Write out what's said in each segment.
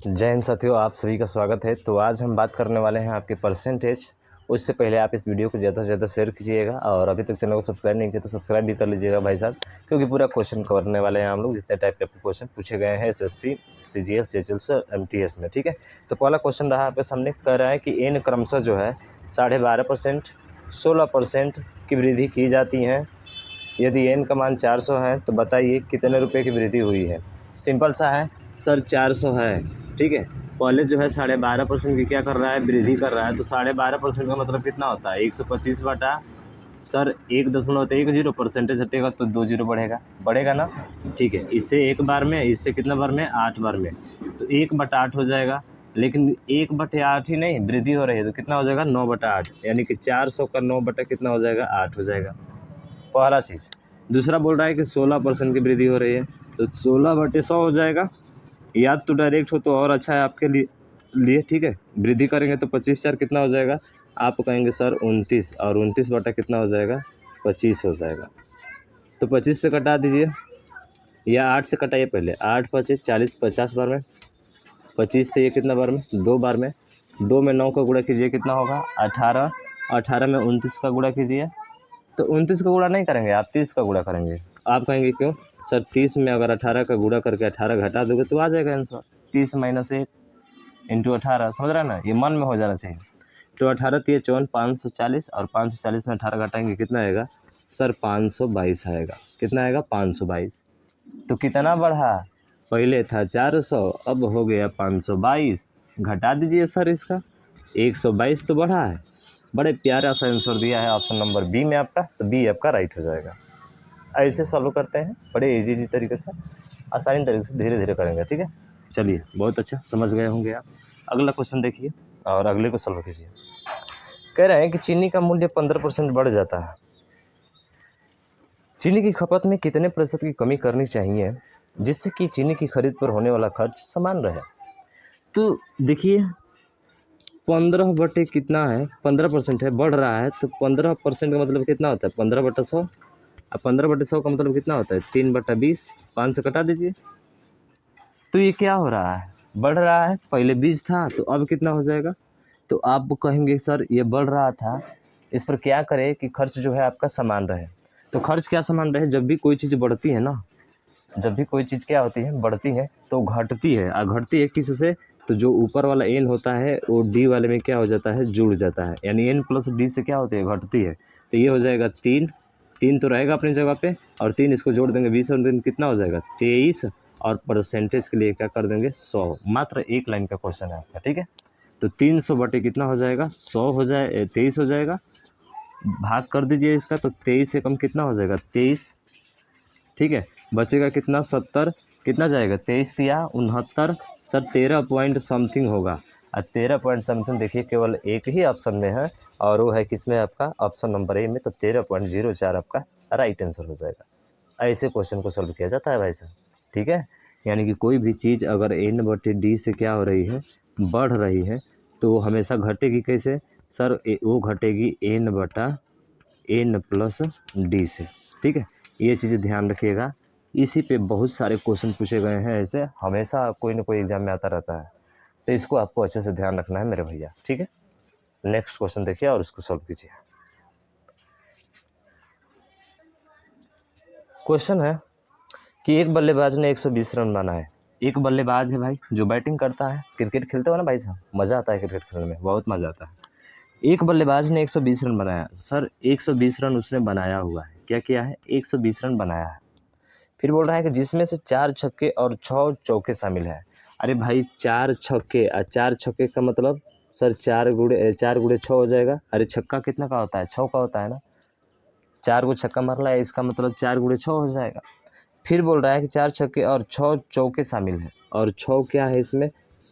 जय हिंद साथियों, आप सभी का स्वागत है। तो आज हम बात करने वाले हैं आपके परसेंटेज। उससे पहले आप इस वीडियो को ज़्यादा से ज़्यादा शेयर कीजिएगा और अभी तक चैनल को सब्सक्राइब नहीं किया तो सब्सक्राइब भी कर लीजिएगा भाई साहब, क्योंकि पूरा क्वेश्चन करने वाले हैं हम लोग जितने टाइप के क्वेश्चन पूछे गए हैं एसएससी, सीजीएल, सीएचएस, एमटीएस में। ठीक है, तो पहला क्वेश्चन रहा आपके सामने, कह रहा है कि एन क्रमशः जो है 12.5%, 16% की वृद्धि की जाती है। यदि एन का मान 400 है तो बताइए कितने रुपये की वृद्धि हुई है। सिंपल सा है सर, 400 है। ठीक है, पहले जो है 12.5% की क्या कर रहा है, वृद्धि कर रहा है। तो 12.5% का मतलब कितना होता है, 125 बटा सर 1.10 परसेंटेज हटेगा तो 2 जीरो बढ़ेगा ना। ठीक है, इससे एक बार में, इससे कितना बार में, 8 बार में, तो 1/8 हो जाएगा। लेकिन 1/8 ही नहीं, वृद्धि हो रही है तो कितना हो जाएगा, 9/8, यानी कि 400 का 9 बटा कितना हो जाएगा, 8 हो जाएगा। पहला चीज़। दूसरा बोल रहा है कि 16% की वृद्धि हो रही है तो 16/100 हो जाएगा। याद तो डायरेक्ट हो तो और अच्छा है आपके लिए। ठीक है, वृद्धि करेंगे तो 25/4 कितना हो जाएगा, आप कहेंगे सर 29, और 29 बटा कितना हो जाएगा, 25 हो जाएगा। तो 25 से कटा दीजिए या 8 से कटाइए पहले। 8 25 40, 50 बार में। 25 से ये कितना बार में, 2 बार में। 2 में 9 का गुणा कीजिए, कितना होगा, 18। 18 में 29 का गुणा कीजिए, तो 29 का गुणा नहीं करेंगे आप, 30 का गुणा करेंगे। आप कहेंगे क्यों सर, 30 में अगर 18 का गुणा करके 18 घटा दोगे तो आ जाएगा आंसर। 30 - 1 इंटू 18, समझ रहा है ना, ये मन में हो जाना चाहिए। तो 18 3 54, 540, और 540 में 18 घटाएंगे कितना आएगा सर, 522 आएगा। कितना आएगा, 522। तो कितना बढ़ा, पहले था 400, अब हो गया 522। घटा दीजिए सर इसका, 122 तो बढ़ा है। बड़े प्यारा सा आंसर दिया है ऑप्शन नंबर बी में आपका, तो बी आपका राइट हो जाएगा। ऐसे सॉल्व करते हैं, बड़े इजी तरीके से, आसानी तरीके से, धीरे धीरे करेंगे। ठीक है, चलिए, बहुत अच्छा, समझ गए होंगे आप। अगला क्वेश्चन देखिए और अगले को सॉल्व कीजिए। कह रहे हैं कि चीनी का मूल्य 15% बढ़ जाता है, चीनी की खपत में कितने प्रतिशत की कमी करनी चाहिए जिससे कि चीनी की खरीद पर होने वाला खर्च समान रहे। तो देखिए, 15 बटे कितना है, 15% है, बढ़ रहा है, तो 15% का मतलब कितना होता है, 15/100। अब 15/100 का मतलब कितना होता है, 3/20। 5 से कटा दीजिए। तो ये क्या हो रहा है, बढ़ रहा है। पहले 20 था तो अब कितना हो जाएगा। तो आप कहेंगे सर ये बढ़ रहा था, इस पर क्या करें कि खर्च जो है आपका समान रहे। तो खर्च क्या समान रहे, जब भी कोई चीज़ बढ़ती है ना, जब भी कोई चीज़ क्या होती है, बढ़ती है तो घटती है। और घटती है किस से, तो जो ऊपर वाला एन होता है वो डी वाले में क्या हो जाता है, जुड़ जाता है। यानी एन प्लस डी से क्या होती है, घटती है। तो ये हो जाएगा 3, 3 तो रहेगा अपनी जगह पे, और 3 इसको जोड़ देंगे, 20 और 3 कितना हो जाएगा, 23। और परसेंटेज के लिए क्या कर देंगे, 100। मात्र एक लाइन का क्वेश्चन है आपका। ठीक है, तो 300 बटे कितना हो जाएगा, 100 हो जाए, 23 हो जाएगा। भाग कर दीजिए इसका, तो 23 से कम कितना हो जाएगा, 23। ठीक है, बचेगा कितना, 70। कितना जाएगा, 23 या 69 सर, 13 पॉइंट समथिंग होगा। और 13 पॉइंट समथिंग देखिए केवल एक ही ऑप्शन में है, और वो है किसमें आपका, ऑप्शन नंबर ए में। तो 13.04 आपका राइट आंसर हो जाएगा। ऐसे क्वेश्चन को सॉल्व किया जाता है भाई साहब। ठीक है, यानी कि कोई भी चीज़ अगर एन बटे डी से क्या हो रही है, बढ़ रही है, तो वो हमेशा घटेगी कैसे सर, वो घटेगी एन बटा एन प्लस डी से। ठीक है, ये चीज़ें ध्यान रखिएगा। इसी पे बहुत सारे क्वेश्चन पूछे गए हैं, ऐसे हमेशा कोई ना कोई एग्जाम में आता रहता है, तो इसको आपको अच्छे से ध्यान रखना है मेरे भैया। ठीक है, नेक्स्ट क्वेश्चन देखिए और इसको सॉल्व कीजिए। क्वेश्चन है कि एक बल्लेबाज ने 120 रन बनाए। एक बल्लेबाज है भाई जो बैटिंग करता है। क्रिकेट खेलते हो ना भाई साहब, मज़ा आता है क्रिकेट खेलने में, बहुत मज़ा आता है। एक बल्लेबाज ने 120 रन बनाया। सर 120 रन उसने बनाया हुआ है, क्या किया है, 120 रन बनाया है। फिर बोल रहा है कि जिसमें से 4 छक्के और 6 चौके शामिल हैं। अरे भाई, 4 छक्के और 4 छक्के का मतलब सर 4 गुणे 6 हो जाएगा। अरे छक्का कितना का होता है, 6 का होता है ना। 4 को छक्का मारना है, इसका मतलब 4 गुणे 6 हो जाएगा। फिर बोल रहा है कि 4 छक्के और 6 चौके शामिल हैं, और 6 क्या है इसमें,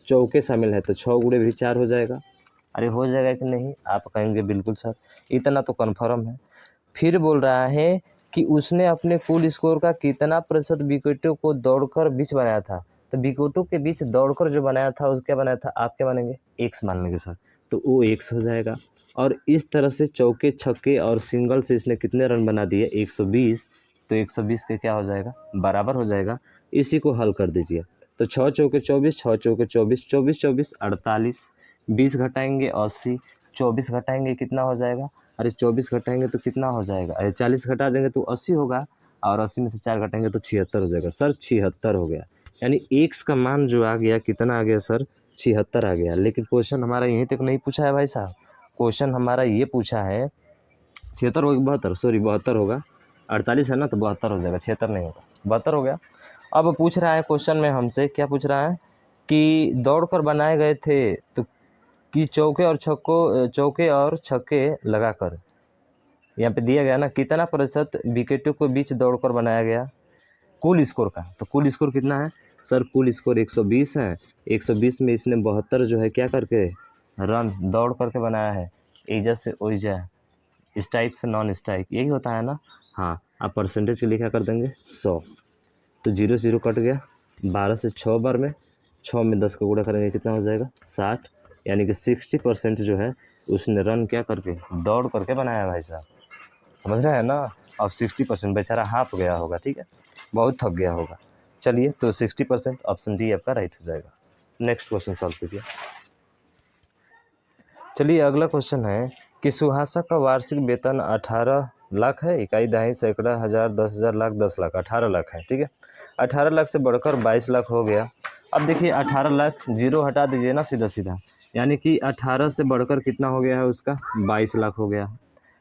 चौके शामिल है, तो 6 गुणे भी 4 हो जाएगा। अरे हो जाएगा कि नहीं, आप कहेंगे बिल्कुल सर, इतना तो कन्फर्म है। फिर बोल रहा है कि उसने अपने कुल स्कोर का कितना प्रतिशत विकेटों को दौड़कर बीच बनाया था। तो विकेटों के बीच दौड़कर जो बनाया था, वो क्या बनाया था, आप क्या मानेंगे, एक्स मान लेंगे सर, तो वो एक्स हो जाएगा। और इस तरह से चौके छक्के और सिंगल से इसने कितने रन बना दिए, 120। तो 120 के क्या हो जाएगा, बराबर हो जाएगा। इसी को हल कर दीजिए। तो 6 चौके 24, 6 चौके 24, 24 24 48, 20 घटाएंगे 80, 24 घटाएंगे कितना हो जाएगा, अरे 24 घटाएंगे तो कितना हो जाएगा, अरे 40 घटा देंगे तो 80 होगा, और 80 में से 4 घटाएंगे तो 76 हो जाएगा। सर 76 हो गया, यानी x का मान जो आ गया कितना आ गया सर, 76 आ गया। लेकिन क्वेश्चन हमारा यहीं तक नहीं पूछा है भाई साहब, क्वेश्चन हमारा ये पूछा है 76 होगा 72, सॉरी 72 होगा, 48 है ना तो 72 हो जाएगा, 76 नहीं होगा, 72 हो गया। अब पूछ रहा है क्वेश्चन में हमसे, क्या पूछ रहा है कि दौड़कर बनाए गए थे तो कि चौके और छक्के लगाकर, यहाँ पे दिया गया ना कितना प्रतिशत विकेटों के बीच दौड़कर बनाया गया कुल स्कोर का, तो कुल स्कोर कितना है सर, कुल स्कोर 120 है। 120 में इसने 72 जो है क्या करके रन दौड़ करके बनाया है, एजा से ओइजा, स्ट्राइक से नॉन स्ट्राइक, यही होता है ना। हाँ, आप परसेंटेज के लिए क्या कर देंगे 100, तो 0 0 कट गया, 12 से 6 बार में 6 में 10 का गुणा करेंगे कितना हो जाएगा 60, यानी कि 60% जो है उसने रन क्या करके दौड़ करके बनाया भाई साहब, समझ रहे हैं ना। अब 60% बेचारा हाफ गया होगा, ठीक है, बहुत थक गया होगा। चलिए तो 60% ऑप्शन डी आपका राइट हो जाएगा। नेक्स्ट क्वेश्चन सॉल्व कीजिए। चलिए अगला क्वेश्चन है कि सुहासा का वार्षिक वेतन 18 लाख है, इकाई दहाई सैकड़ा हज़ार 10,000 लाख 10 लाख 18 लाख है, ठीक है। 18 लाख से बढ़कर 22 लाख हो गया। अब देखिए 18 लाख जीरो हटा दीजिए ना सीधा सीधा, यानी कि 18 से बढ़कर कितना हो गया है उसका 22 लाख हो गया।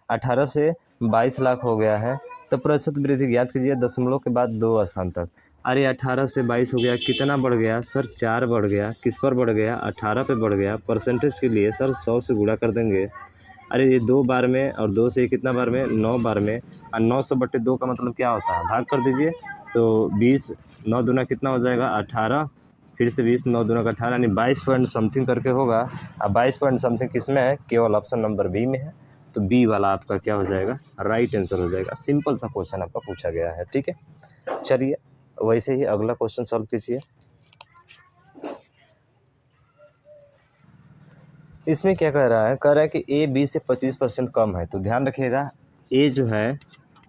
18 से 22 लाख हो गया है, तो प्रतिशत वृद्धि ज्ञात कीजिए दशमलव के बाद 2 स्थान तक। अरे 18 से 22 हो गया, कितना बढ़ गया सर 4 बढ़ गया, किस पर बढ़ गया 18 पे बढ़ गया। परसेंटेज के लिए सर 100 से गुणा कर देंगे, अरे ये 2 बार में और 2 से कितना बार में 9 बार में, और 900/2 का मतलब क्या होता है, भाग कर दीजिए तो 20, 9 दूना कितना हो जाएगा 18, फिर से 20, 9 दूना का 18, यानी 22 पॉइंट समथिंग करके होगा। अब 22 पॉइंट समथिंग किस में है, केवल ऑप्शन नंबर बी में है, तो बी वाला आपका क्या हो जाएगा राइट आंसर हो जाएगा। सिंपल सा क्वेश्चन आपका पूछा गया है, ठीक है। चलिए वैसे ही अगला क्वेश्चन सॉल्व कीजिए। इसमें क्या कह रहा है कि ए बी से 25% कम है, तो ध्यान रखिएगा ए जो है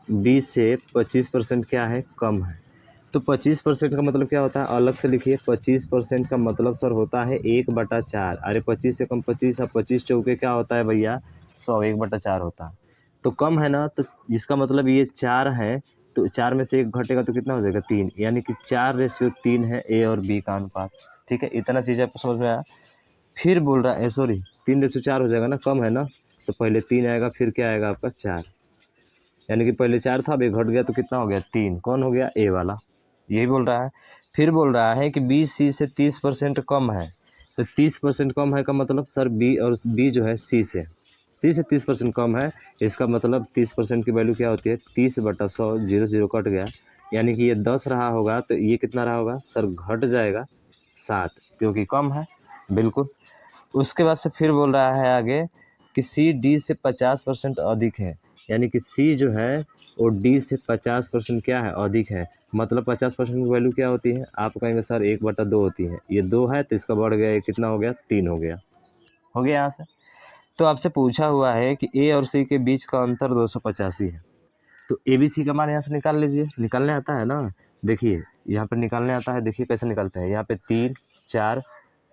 बी से 25% क्या है कम है, तो 25% का मतलब क्या होता है अलग से लिखिए। 25% का मतलब सर होता है 1/4, अरे 25 से कम 25 और 25 चौके क्या होता है भैया 100, 1/4 होता है, तो कम है ना, तो जिसका मतलब ये 4 है, तो 4 में से 1 घटेगा तो कितना हो जाएगा 3, यानी कि 4:3 है ए और बी का अनुपात, ठीक है। इतना चीज़ आपको समझ में आया। फिर बोल रहा है सॉरी 3:4 हो जाएगा ना, कम है ना, तो पहले 3 आएगा फिर क्या आएगा आपका 4, यानी कि पहले 4 था अब 1 घट गया तो कितना हो गया 3, कौन हो गया ए वाला, यही बोल रहा है। फिर बोल रहा है कि बी सी से 30% कम है, तो 30% कम है का मतलब सर बी और बी जो है सी से 30% कम है, इसका मतलब 30% की वैल्यू क्या होती है 30/100, 0 0 कट गया, यानी कि ये 10 रहा होगा तो ये कितना रहा होगा सर घट जाएगा 7, क्योंकि कम है बिल्कुल। उसके बाद से फिर बोल रहा है आगे कि सी डी से 50% अधिक है, यानी कि सी जो है वो डी से 50% क्या है अधिक है, मतलब 50% की वैल्यू क्या होती है, आप कहेंगे सर 1/2 होती है, ये 2 है तो इसका बढ़ गया, ये कितना हो गया 3 हो गया यहाँ से। तो आपसे पूछा हुआ है कि ए और सी के बीच का अंतर 285 है, तो ए बी सी का मान यहाँ से निकाल लीजिए, निकालने आता है ना, देखिए यहाँ पर निकालने आता है, देखिए कैसे निकालते हैं, यहाँ पे 3 4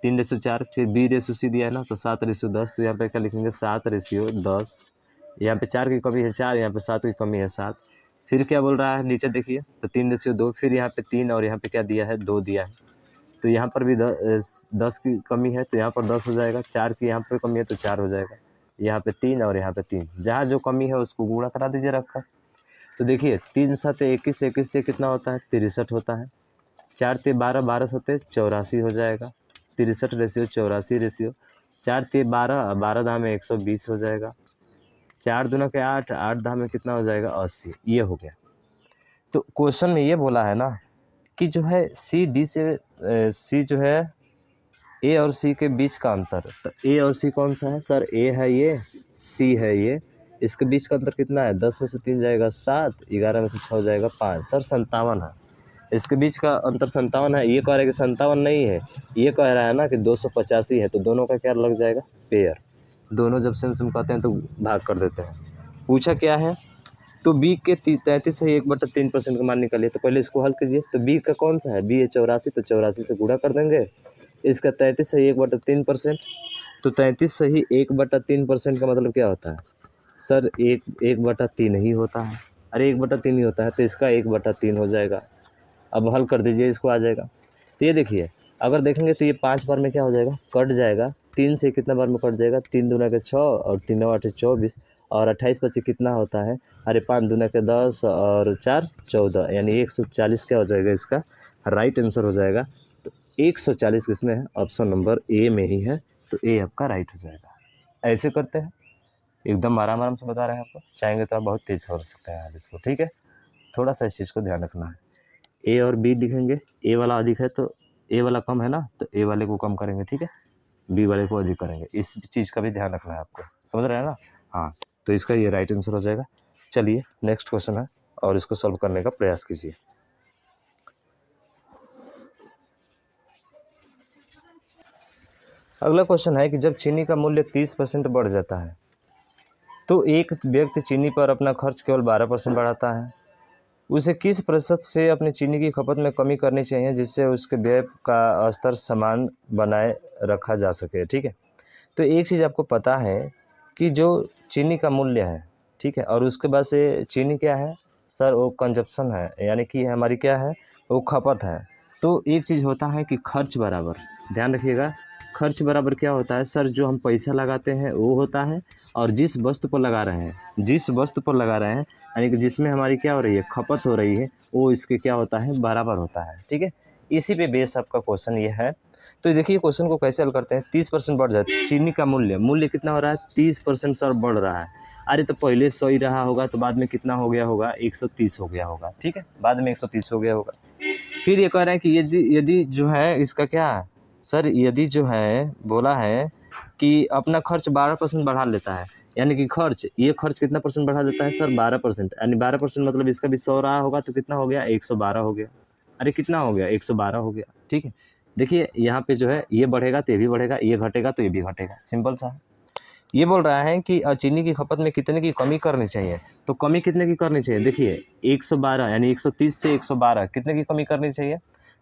3:4, फिर बी रेशो सी दिया है ना तो 7:10, तो यहाँ पे क्या लिखेंगे 7:10, यहाँ पे 4 की कमी है 4, यहाँ पे 7 की कमी है 7, फिर क्या बोल रहा है नीचे देखिए तो 3:2, फिर यहाँ पे 3 और यहाँ पे क्या दिया है 2 दिया है, तो यहाँ पर भी 10 की कमी है तो यहाँ पर 10 हो जाएगा, 4 की यहाँ पर कमी है तो 4 हो जाएगा, यहाँ पे 3 और यहाँ पे 3, जहाँ जो कमी है उसको गुणा करा दीजिए रखकर, तो देखिए 3 7 21, 21 से कितना होता है 63 होता है, 4 ते 12, 12 7 84 हो जाएगा, 63 रेशियो 84 रेशियो, 4 ते 12, 12 दाम में 120 हो जाएगा, 4 दूना के 8, 8 दाम में कितना हो जाएगा 80, ये हो गया। तो क्वेश्चन में ये बोला है ना कि जो है सी डी से सी जो है ए और सी के बीच का अंतर, तो ए और सी कौन सा है सर, ए है ये, सी है ये, इसके बीच का अंतर कितना है 10 में से 3 जाएगा 7, 11 में से 6 जाएगा 5, सर 57 है, इसके बीच का अंतर 57 है। ये कह रहा है कि 57 नहीं है, ये कह रहा है ना कि 285 है, तो दोनों का क्या लग जाएगा पेयर, दोनों जब सेम सेम कहते हैं तो भाग कर देते हैं। पूछा क्या है, तो बी के 33 से 1/3% का मान निकालिए। तो पहले इसको हल कीजिए। तो बी का कौन सा है, बी है 84, तो 84 से गुणा कर देंगे। इसका 33 से 1/3%, तो 33 से ही 1/3% का मतलब क्या होता है सर, 1/3 ही होता है। अरे 1/3 ही होता है, तो इसका 1/3 हो जाएगा। अब हल कर दीजिए, इसको आ जाएगा। तो ये देखिए, अगर देखेंगे तो ये 5 बार में क्या हो जाएगा, कट जाएगा। 3 से कितना बार में कट जाएगा, 3 दूना के 6 और 3 8 24 और 28 25 कितना होता है, अरे 5 दूना के 10 और 4 14, यानी 140 क्या हो जाएगा, इसका राइट आंसर हो जाएगा। तो 140 किसमें है, ऑप्शन नंबर ए में ही है। तो ए आपका राइट हो जाएगा। ऐसे करते हैं, एकदम आराम आराम से बता रहे हैं आपको। चाहेंगे तो आप बहुत तेज कर सकते हैं इसको, ठीक है। थोड़ा सा इस चीज़ को ध्यान रखना है। ए और बी लिखेंगे, ए वाला अधिक है तो ए वाला कम है ना, तो ए वाले को कम करेंगे, ठीक है। बी वाले को अधिक करेंगे। इस चीज़ का भी ध्यान रखना है आपको, समझ रहे हैं ना। हाँ, तो इसका ये राइट आंसर हो जाएगा। चलिए नेक्स्ट क्वेश्चन है और इसको सॉल्व करने का प्रयास कीजिए। अगला क्वेश्चन है कि जब चीनी का मूल्य 30% बढ़ जाता है तो एक व्यक्ति चीनी पर अपना खर्च केवल 12% बढ़ाता है। उसे किस प्रतिशत से अपनी चीनी की खपत में कमी करनी चाहिए जिससे उसके व्यय का स्तर समान बनाए रखा जा सके, ठीक है। तो एक चीज़ आपको पता है कि जो चीनी का मूल्य है, ठीक है, और उसके बाद से चीनी क्या है सर, वो कंजप्शन है, यानी कि हमारी क्या है, वो खपत है। तो एक चीज़ होता है कि खर्च बराबर, ध्यान रखिएगा, खर्च बराबर क्या होता है सर, जो हम पैसा लगाते हैं वो होता है, और जिस वस्तु पर लगा रहे हैं, जिस वस्तु पर लगा रहे हैं, यानी कि जिसमें हमारी क्या हो रही है, खपत हो रही है, वो इसके क्या होता है, बराबर होता है, ठीक है। इसी पे बेस आपका क्वेश्चन ये है। तो देखिए क्वेश्चन को कैसे हल करते हैं। 30% बढ़ जाता है चीनी का मूल्य कितना हो रहा है, 30% सर बढ़ रहा है। अरे तो पहले 100 ही रहा होगा, तो बाद में कितना हो गया होगा, 130 हो गया होगा, ठीक है, बाद में 130 हो गया होगा। फिर ये कह रहे हैं कि यदि जो है इसका क्या है सर, यदि जो है बोला है कि अपना खर्च 12% बढ़ा लेता है, यानी कि ये खर्च कितना परसेंट बढ़ा देता है सर, 12%, यानी 12% मतलब इसका भी 100 रहा होगा तो कितना हो गया, 112 हो गया। अरे कितना हो गया, 112 हो गया, ठीक है। देखिए यहाँ पे जो है ये बढ़ेगा तो ये भी बढ़ेगा, ये घटेगा तो ये भी घटेगा, सिंपल सा है। ये बोल रहा है कि चीनी की खपत में कितने की कमी करनी चाहिए, तो कमी कितने की करनी चाहिए, देखिए 112 यानी 130 से 112 कितने की कमी करनी चाहिए।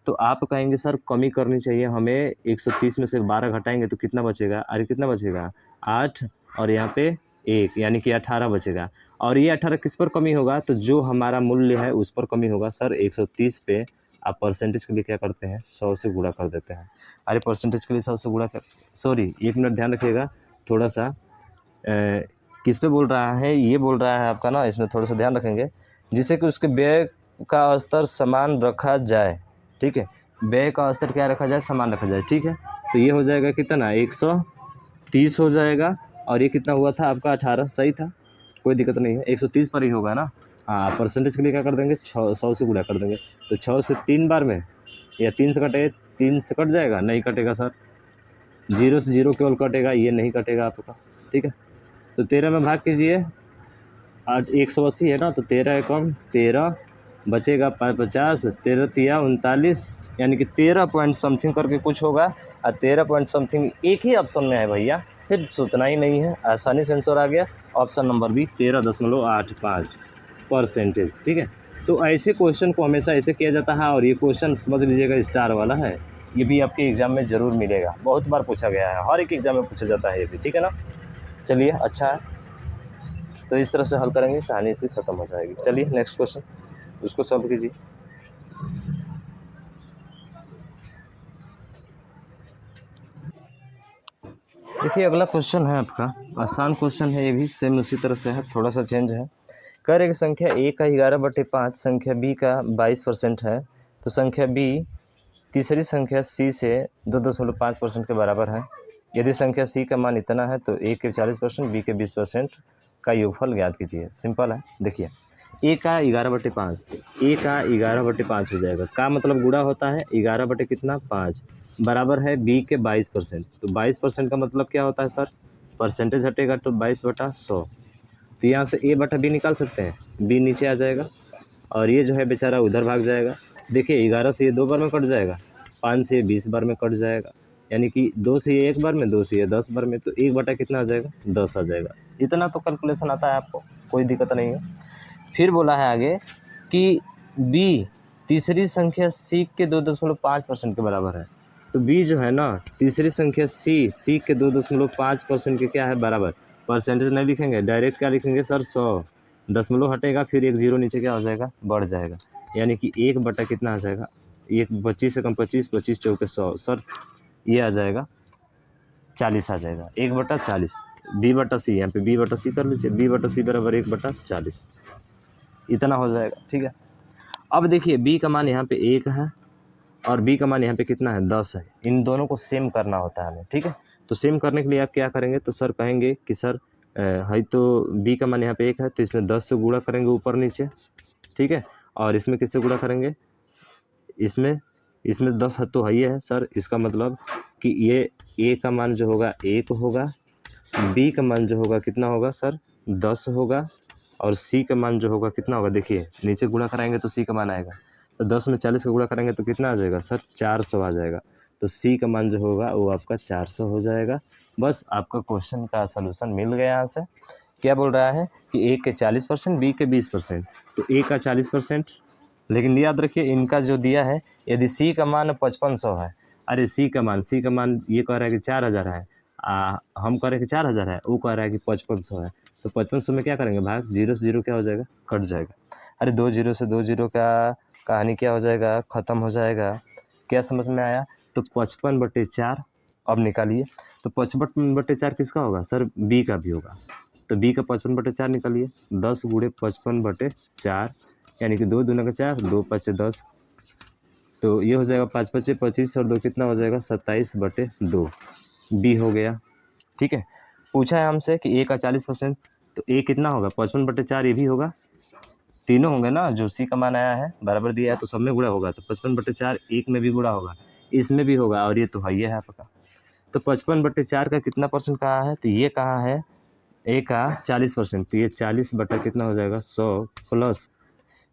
तो आप कहेंगे सर कमी करनी चाहिए हमें 130 में से 12 घटाएंगे तो कितना बचेगा, अरे कितना बचेगा, 8 और यहाँ पे 1 यानी कि 18 बचेगा। और ये 18 किस पर कमी होगा, तो जो हमारा मूल्य है उस पर कमी होगा सर। 130 पे आप परसेंटेज के लिए क्या करते हैं, 100 से गुणा कर देते हैं। अरे परसेंटेज के लिए 100 से गुणा कर, सॉरी 1 मिनट ध्यान रखिएगा, थोड़ा सा किस पे बोल रहा है, ये बोल रहा है आपका ना, इसमें थोड़ा सा ध्यान रखेंगे, जिससे कि उसके व्यय का स्तर समान रखा जाए, ठीक है। व्यय का स्तर क्या रखा जाए, समान रखा जाए, ठीक है। तो ये हो जाएगा कितना, 130 हो जाएगा, और ये कितना हुआ था आपका 18, सही था, कोई दिक्कत नहीं है, 130 पर ही होगा ना। हाँ, परसेंटेज के लिए क्या कर देंगे, 100 से गुणा कर देंगे। तो 6 से 3 बार में, या 3 से कटे, 3 से कट जाएगा, नहीं कटेगा सर, 0 से 0 केवल कटेगा, ये नहीं कटेगा आपका, ठीक है। तो 13 में भाग कीजिए, 180 है ना, तो 13 कम 13 बचेगा 50, 13 तिया 39, यानी कि 13 पॉइंट समथिंग करके कुछ होगा, और 13 पॉइंट समथिंग एक ही ऑप्शन में है भैया, फिर सोचना ही नहीं है, आसानी से आंसर आ गया। ऑप्शन नंबर बी 13.85%, ठीक है। तो ऐसे क्वेश्चन को हमेशा ऐसे किया जाता है, और ये क्वेश्चन समझ लीजिएगा स्टार वाला है, ये भी आपके एग्जाम में ज़रूर मिलेगा, बहुत बार पूछा गया है, हर एक एग्जाम में पूछा जाता है ये भी, ठीक है ना। चलिए अच्छा है, तो इस तरह से हल करेंगे, कहानी इसकी ख़त्म हो जाएगी। चलिए नेक्स्ट क्वेश्चन, उसको सॉल्व कीजिए। देखिए अगला क्वेश्चन है आपका, आसान क्वेश्चन है, ये भी सेम उसी तरह से है, थोड़ा सा चेंज है। कह रहे कि संख्या ए का 11/5 संख्या बी का 22% है, तो संख्या बी तीसरी संख्या सी से 2.5% के बराबर है। यदि संख्या सी का मान इतना है तो ए के 40%, बी के 20% का योगफल ज्ञात कीजिए। सिंपल है, देखिए ए का 11/5, तो ए का 11/5 हो जाएगा, का मतलब गुणा होता है 11 बटे कितना 5, बराबर है बी के 22%। तो 22% का मतलब क्या होता है सर, परसेंटेज हटेगा तो 22/100, तो यहाँ से ए बटा बी निकाल सकते हैं, बी नीचे आ जाएगा, और ये जो है बेचारा उधर भाग जाएगा। देखिए 11 से ये 2 बार में कट जाएगा, 5 से ये 20 बार में कट जाएगा, यानी कि 2 से ये 1 बार में, 2 से ये 10 बार में, तो 1 बटा कितना आ जाएगा, 10 आ जाएगा। इतना तो कैलकुलेशन आता है आपको, कोई दिक्कत नहीं है। फिर बोला है आगे कि बी तीसरी संख्या सी के 2.5% के बराबर है। तो बी जो है ना तीसरी संख्या सी के 2.5% के क्या है बराबर। परसेंटेज नहीं लिखेंगे, डायरेक्ट क्या लिखेंगे सर 100, दशमलव हटेगा फिर एक जीरो नीचे क्या हो जाएगा बढ़ जाएगा, यानी कि 1 बटा कितना आ जाएगा, एक 25 से कम 25, 25 चौके 100 सर ये आ जाएगा 40 आ जाएगा, 1/40। B/C यहाँ पे B/C कर लीजिए, B/C बराबर 1/40 इतना हो जाएगा। ठीक है, अब देखिए B का मान यहाँ पे 1 है और B का मान यहाँ पे कितना है 10 है। इन दोनों को सेम करना होता है हमें। ठीक है, तो सेम करने के लिए आप क्या करेंगे, तो सर कहेंगे कि सर है तो B का मान यहाँ पे 1 है तो इसमें 10 से गुणा करेंगे ऊपर नीचे। ठीक है, और इसमें किससे गुणा करेंगे, इसमें 10 है तो है ही है सर, इसका मतलब कि ये A का मान जो होगा 1 होगा, B का मान जो होगा कितना होगा सर 10 होगा, और C का मान जो होगा कितना होगा, देखिए नीचे गुणा कराएंगे तो C का मान आएगा, तो 10 में 40 का गुणा करेंगे तो कितना आ जाएगा सर 400 आ जाएगा। तो C का मान जो होगा वो आपका 400 हो जाएगा। बस आपका क्वेश्चन का सलूशन मिल गया यहाँ से। क्या बोल रहा है कि A के 40%, B के 20%, तो A का 40%, लेकिन याद रखिए इनका जो दिया है यदि C का मान 5500 है, अरे C का मान ये कह रहा है कि 4000 है, हम कह रहे हैं कि 4000 है, वो कह रहा है कि 5500 है, तो 5500 में क्या करेंगे भाग, जीरो से जीरो क्या हो जाएगा कट जाएगा। अरे 2 जीरो से 2 जीरो का कहानी क्या हो जाएगा ख़त्म हो जाएगा। क्या समझ में आया, तो 55/4 अब निकालिए, तो 55/4 किसका होगा सर B का भी होगा, तो B का 55/4 निकालिए, 10 गुणे 55/4 यानी कि 2 दूना का 4, 2 5 10, तो ये हो जाएगा 5 5 25 और 2 कितना हो जाएगा 27/2 बी हो गया। ठीक है, पूछा है हमसे कि A का 40%, तो A कितना होगा 55/4 ये भी होगा, तीनों होंगे ना, जो C का मान आया है बराबर दिया है तो सब में गुणा होगा, तो 55/4 एक में भी गुणा होगा, इसमें भी होगा, और ये तो है ही है आपका। तो 55/4 का कितना परसेंट कहाँ है, तो ये कहाँ है A का 40%, तो ये 40 बटा कितना हो जाएगा 100 प्लस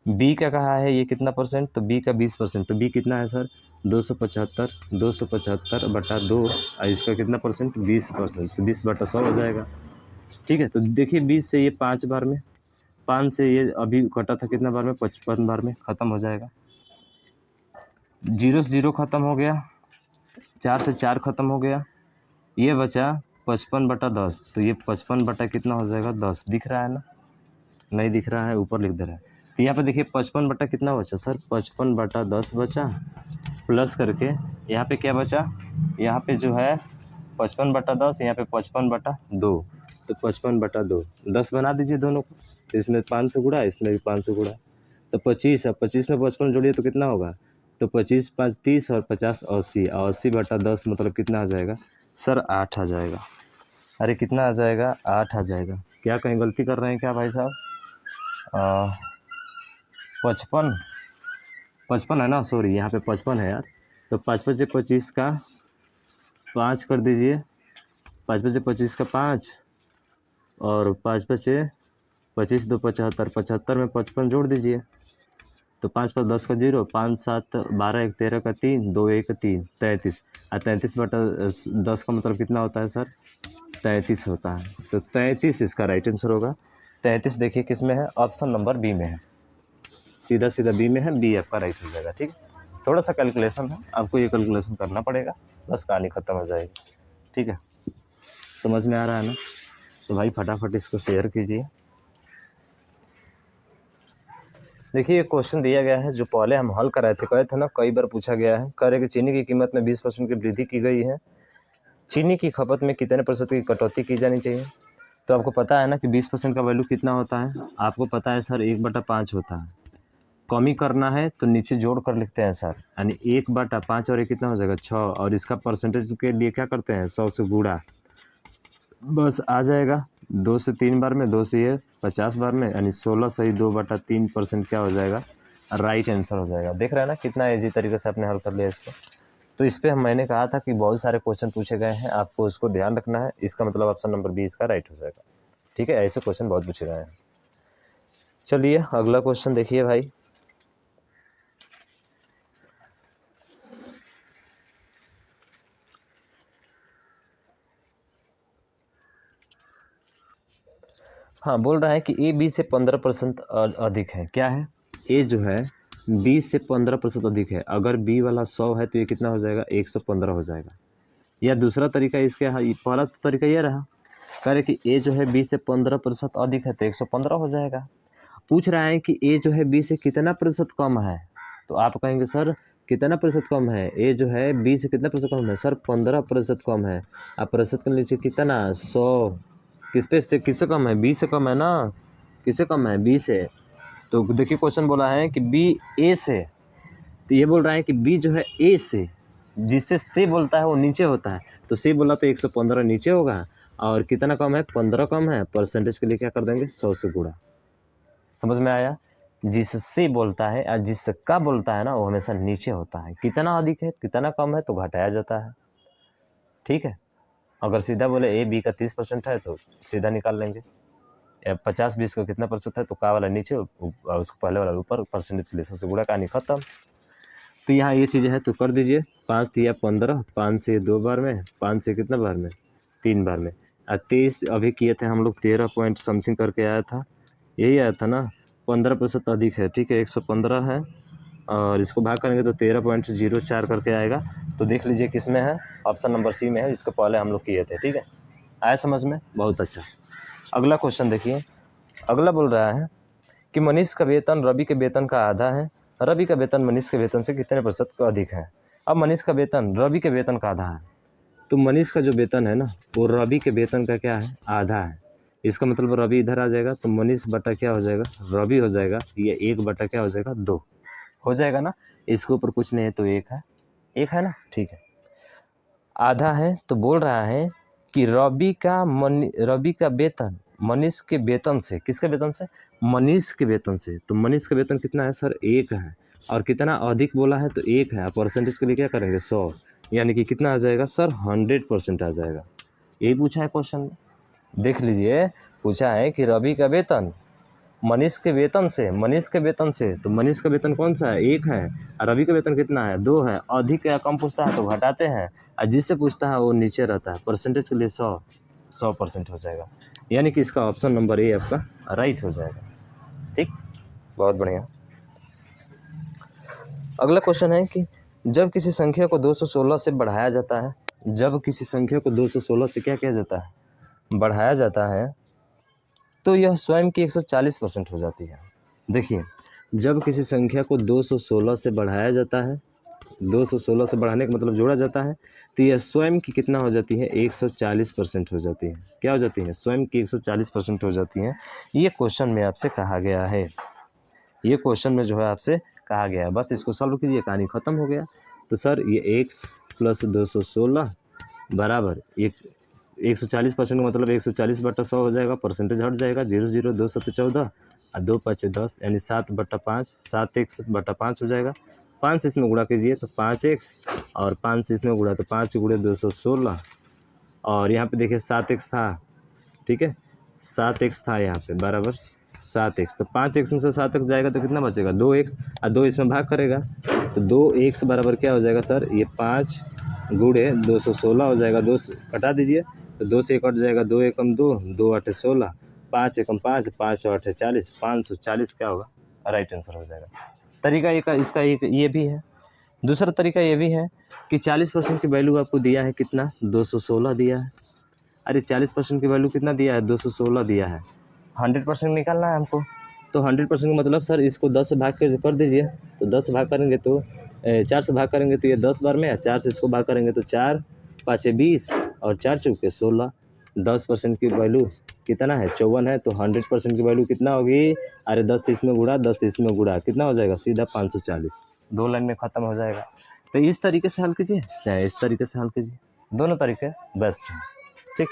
B का कहा है ये कितना परसेंट, तो B का 20%, तो B कितना है सर 275/2 और इसका कितना परसेंट 20%, तो 20/100 हो जाएगा। ठीक है, तो देखिए 20 से ये 5 बार में, 5 से ये अभी कटा था कितना बार में 55 बार में, ख़त्म हो जाएगा। 0 से 0 ख़त्म हो गया, 4 से 4 ख़त्म हो गया, ये बचा 55/10, तो ये 55 बटा कितना हो जाएगा 10, दिख रहा है ना, नहीं दिख रहा है ऊपर लिख दे रहा है। तो यहाँ पे देखिए 55 बटा कितना बचा सर 55/10 बचा, प्लस करके यहाँ पे क्या बचा, यहाँ पे जो है 55/10, यहाँ पे 55/2, तो 55/2 10 बना दीजिए दोनों को, तो इसमें 5 से गुणा, इसमें भी 5 से गुणा, तो 25 है, 25 में 55 जोड़िए तो कितना होगा, तो 25 5 30 और 50 80, 80/10 मतलब कितना आ जाएगा सर 8 आ जाएगा। अरे कितना आ जाएगा 8 आ जाएगा। क्या कहीं गलती कर रहे हैं क्या भाई साहब, 55 है ना, सॉरी यहाँ पे 55 है यार, तो 5 5 25 का 5 कर दीजिए, 5 5 25 का 5 और 5 5 25 2 75, 75 में 55 जोड़ दीजिए, तो 5 5 10 का 0, 5 7 12 1 13 का 3, 2 1 3 33, और 33/10 का मतलब कितना होता है सर 33 होता है, तो 33 इसका राइट आंसर होगा। 33 देखिए किस में है, ऑप्शन नंबर बी में है, सीधा सीधा बी में है, बी आपका राइट हो जाएगा। ठीक, थोड़ा सा कैलकुलेशन है, आपको ये कैलकुलेशन करना पड़ेगा, बस कहानी ख़त्म हो जाएगी। ठीक है, समझ में आ रहा है ना, तो भाई फटाफट इसको शेयर कीजिए। देखिए ये क्वेश्चन दिया गया है जो पहले हम हल कराए थे, कहे थे ना कई बार पूछा गया है, कह रहे कि चीनी की कीमत में 20% की वृद्धि की गई है, चीनी की खपत में कितने % की कटौती की जानी चाहिए। तो आपको पता है ना कि 20% का वैल्यू कितना होता है, आपको पता है सर 1/5 होता है, कमी करना है तो नीचे जोड़ कर लिखते हैं सर, यानी 1/5 और 1 कितना हो जाएगा 6, और इसका परसेंटेज के लिए क्या करते हैं 100 से गुणा, बस आ जाएगा 2 से 3 बार में, 2 से ये 50 बार में, यानी 16 सही 2/3% क्या हो जाएगा राइट आंसर हो जाएगा। देख रहे हैं ना कितना ईजी तरीके से आपने हल कर लिया इसको। तो इस पर मैंने कहा था कि बहुत सारे क्वेश्चन पूछे गए हैं, आपको उसको ध्यान रखना है, इसका मतलब ऑप्शन नंबर 20 का राइट हो जाएगा। ठीक है, ऐसे क्वेश्चन बहुत पूछे गए हैं। चलिए अगला क्वेश्चन देखिए भाई, हाँ, बोल रहा है कि ए बी से 15% अधिक है। क्या है? ए जो है बी से 15% अधिक है। अगर बी वाला 100 है तो ये कितना हो जाएगा? 115 हो जाएगा। या दूसरा तरीका इसके, हाँ, पहला तरीका ये रहा, कह रहे कि ए जो है बी से 15% अधिक है तो 115 हो जाएगा। पूछ रहा है कि ए जो है बी से कितना प्रतिशत कम है, तो आप कहेंगे सर कितना प्रतिशत कम है? ए जो है बी से कितना प्रतिशत कम है? सर 15% कम है। आप प्रतिशत कर लीजिए कितना? 100। किस पे से किससे कम है? बी से कम है ना। किससे कम है? बी से। तो देखिए क्वेश्चन बोला है कि बी ए से, तो ये बोल रहा है कि बी जो है ए से, जिससे से बोलता है वो नीचे होता है, तो से बोला तो 115 नीचे होगा, और कितना कम है? 15 कम है। परसेंटेज के लिए क्या कर देंगे? 100 से गुणा। समझ में आया? जिससे बोलता है और जिसका बोलता है ना, वो हमेशा नीचे होता है। कितना अधिक है कितना कम है तो घटाया जाता है। ठीक है, अगर सीधा बोले ए बी का 30% है तो सीधा निकाल लेंगे। 50-20 का कितना प्रतिशत है तो का वाला नीचे और उसको पहले वाला ऊपर, परसेंटेज के लिए 100 से गुणा, कहानी खत्म। तो यहाँ ये चीज़ें हैं तो कर दीजिए। 5 दिया 15, 5 से 2 बार में, 5 से कितना बार में? 3 बार में। 23 अभी किए थे हम लोग, 13 पॉइंट समथिंग करके आया था, यही आया था ना। 15% अधिक है, ठीक है, 115 है, और इसको भाग करेंगे तो 13.04 करके आएगा। तो देख लीजिए किस में है, ऑप्शन नंबर सी में है, जिसको पहले हम लोग किए थे। ठीक है, आया समझ में? बहुत अच्छा। अगला क्वेश्चन देखिए। अगला बोल रहा है कि मनीष का वेतन रवि के वेतन का आधा है। रवि का वेतन मनीष के वेतन से कितने प्रतिशत का अधिक है? अब मनीष का वेतन रवि के वेतन का आधा है, तो मनीष का जो वेतन है ना वो रवि के वेतन का क्या है? आधा है। इसका मतलब रवि इधर आ जाएगा तो मनीष बटा क्या हो जाएगा? रवि हो जाएगा। ये 1 बटा क्या हो जाएगा? 2 हो जाएगा ना। इसके ऊपर कुछ नहीं है तो 1 है, 1 है ना। ठीक है, आधा है तो बोल रहा है कि रवि का वेतन मनीष के वेतन से, किसके वेतन से? मनीष के वेतन से। तो मनीष का वेतन कितना है सर? 1 है। और कितना अधिक बोला है? तो 1 है। परसेंटेज के लिए क्या करेंगे? 100, यानी कि कितना आ जाएगा सर? 100% आ जाएगा। यही पूछा है क्वेश्चन में, देख लीजिए। पूछा है कि रवि का वेतन मनीष के वेतन से, मनीष के वेतन से, तो मनीष का वेतन कौन सा है? 1 है। और रवि का वेतन कितना है? 2 है। अधिक या कम पूछता है तो घटाते हैं, और जिससे पूछता है वो नीचे रहता है। परसेंटेज के लिए 100% हो जाएगा, यानी कि इसका ऑप्शन नंबर ए आपका राइट हो जाएगा। ठीक, बहुत बढ़िया। अगला क्वेश्चन है कि जब किसी संख्या को 216 से बढ़ाया जाता है, जब किसी संख्या को 216 से क्या किया जाता है? बढ़ाया जाता है, तो यह स्वयं की 140% हो जाती है। देखिए, जब किसी संख्या को 216 से बढ़ाया जाता है, 216 से बढ़ाने का मतलब जोड़ा जाता है, तो यह स्वयं की कितना हो जाती है? 140% हो जाती है। क्या हो जाती है? स्वयं की 140% हो जाती है। ये क्वेश्चन में आपसे कहा गया है, ये क्वेश्चन में जो है आपसे कहा गया है। बस इसको सॉल्व कीजिए, कहानी खत्म हो गया। तो सर ये x + 216 बराबर 140% का मतलब 140/100 हो जाएगा। परसेंटेज हट जाएगा, 0 0 2 7 14 और 2 5 10, यानी 7/5, 7x/5 हो जाएगा। 5 से इसमें गुणा कीजिए तो 5x, और 5 से इसमें गुणा तो 5 × 216, और यहाँ पे देखिए 7x था, ठीक है, 7x था यहाँ पे बराबर 7x। तो 5x में से 7x जाएगा तो कितना बचेगा? 2x, और 2 इसमें भाग करेगा तो 2x बराबर क्या हो जाएगा सर? ये 5 × 216 हो जाएगा। 2 कटा दीजिए तो 2 से 1 कट जाएगा, 2 एकम 2, 2 8 16, 5 एकम 5, 5 8 40, 540 क्या होगा? राइट आंसर हो जाएगा। तरीका एक इसका एक ये भी है। दूसरा तरीका ये भी है कि 40% की वैल्यू आपको दिया है कितना? 216 दिया है। अरे 40% की वैल्यू कितना दिया है? 216 दिया है। 100% निकालना है हमको, तो 100% का मतलब सर इसको 10 से भाग कर दीजिए। तो 10 से भाग करेंगे तो 4 से भाग करेंगे तो ये 10 बार में है, 4 से इसको भाग करेंगे तो 4 5 20 और 4 चौके 16। 10% की वैल्यू कितना है? 54 है। तो 100% की वैल्यू कितना होगी? अरे 10 से इसमें गुणा, 10 से इसमें गुणा, कितना हो जाएगा? सीधा 540। 2 लाइन में ख़त्म हो जाएगा। तो इस तरीके से हल कीजिए, चाहे इस तरीके से हल कीजिए, दोनों तरीके बेस्ट हैं। ठीक,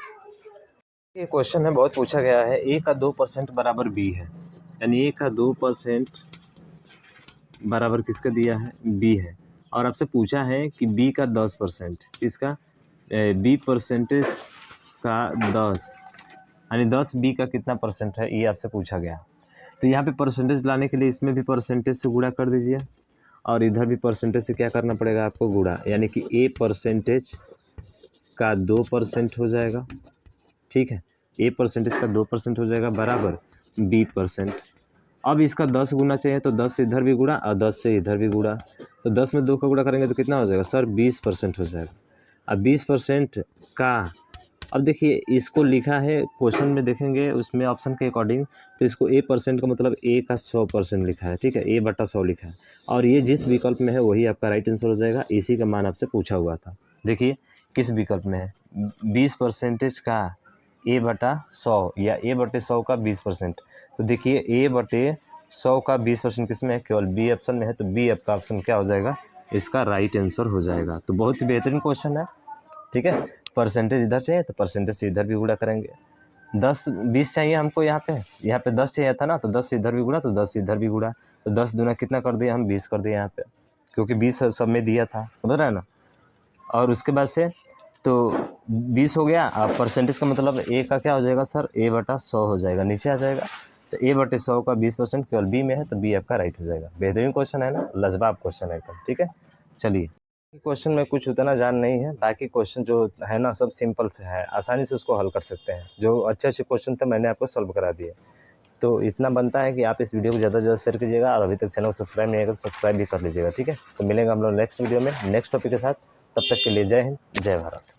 ये क्वेश्चन है, बहुत पूछा गया है। a का 2% बराबर b है, यानी a का 2% बराबर किसका दिया है? b है। और आपसे पूछा है कि b का 10%, किसका? b परसेंटेज का 10, यानी 10 b का कितना परसेंट है, ये आपसे पूछा गया। तो यहाँ पे परसेंटेज लाने के लिए इसमें भी परसेंटेज से गुणा कर दीजिए, और इधर भी परसेंटेज से क्या करना पड़ेगा आपको? गुणा, यानी कि a परसेंटेज का 2% हो जाएगा। ठीक है, ए परसेंटेज का 2% हो जाएगा बराबर b%। अब इसका 10 गुना चाहिए तो 10 से इधर भी गुणा और 10 से इधर भी गुणा, तो 10 में 2 का गुणा करेंगे तो कितना हो जाएगा सर 20% हो जाएगा। अब 20% का, अब देखिए इसको लिखा है क्वेश्चन में देखेंगे उसमें ऑप्शन के अकॉर्डिंग, तो इसको a% का मतलब a का 100% लिखा है, ठीक है, a/100 लिखा है, और ये जिस विकल्प में है वही आपका राइट आंसर हो जाएगा। इसी का मान आपसे पूछा हुआ था। देखिए किस विकल्प में है, 20% का a/100 या a/100 का 20%, तो देखिए a/100 का 20% किस में है, केवल बी ऑप्शन में है, तो बी आपका ऑप्शन क्या हो जाएगा, इसका राइट आंसर हो जाएगा। तो बहुत ही बेहतरीन क्वेश्चन है, ठीक है। परसेंटेज इधर चाहिए तो परसेंटेज से इधर भी गुणा करेंगे, 10-20 चाहिए हमको, यहाँ पे 10 चाहिए था ना, तो 10 से इधर भी गुणा तो 10 से इधर भी गुणा, तो 10 दूना कितना कर दिया हम 20 कर दिए यहाँ पे, क्योंकि 20 सब में दिया था, समझ रहे हैं ना। और उसके बाद से तो 20 हो गया, अब परसेंटेज का मतलब ए का क्या हो जाएगा सर, a/100 हो जाएगा, नीचे आ जाएगा, तो a/100 का 20% केवल बी में है, तो बी आपका राइट हो जाएगा। बेहतरीन क्वेश्चन है ना, लाजवाब क्वेश्चन है एकदम, ठीक है। चलिए क्वेश्चन में कुछ उतना जान नहीं है, बाकी क्वेश्चन जो है ना सब सिंपल से है, आसानी से उसको हल कर सकते हैं। जो अच्छे अच्छे क्वेश्चन थे मैंने आपको सॉल्व करा दिए। तो इतना बनता है कि आप इस वीडियो को ज़्यादा से ज़्यादा शेयर कीजिएगा, और अभी तक चैनल को सब्सक्राइब नहीं किया तो सब्सक्राइब भी कर लीजिएगा, ठीक है। तो मिलेंगे हम लोग नेक्स्ट वीडियो में नेक्स्ट टॉपिक के साथ, तब तक के लिए जय हिंद जय भारत।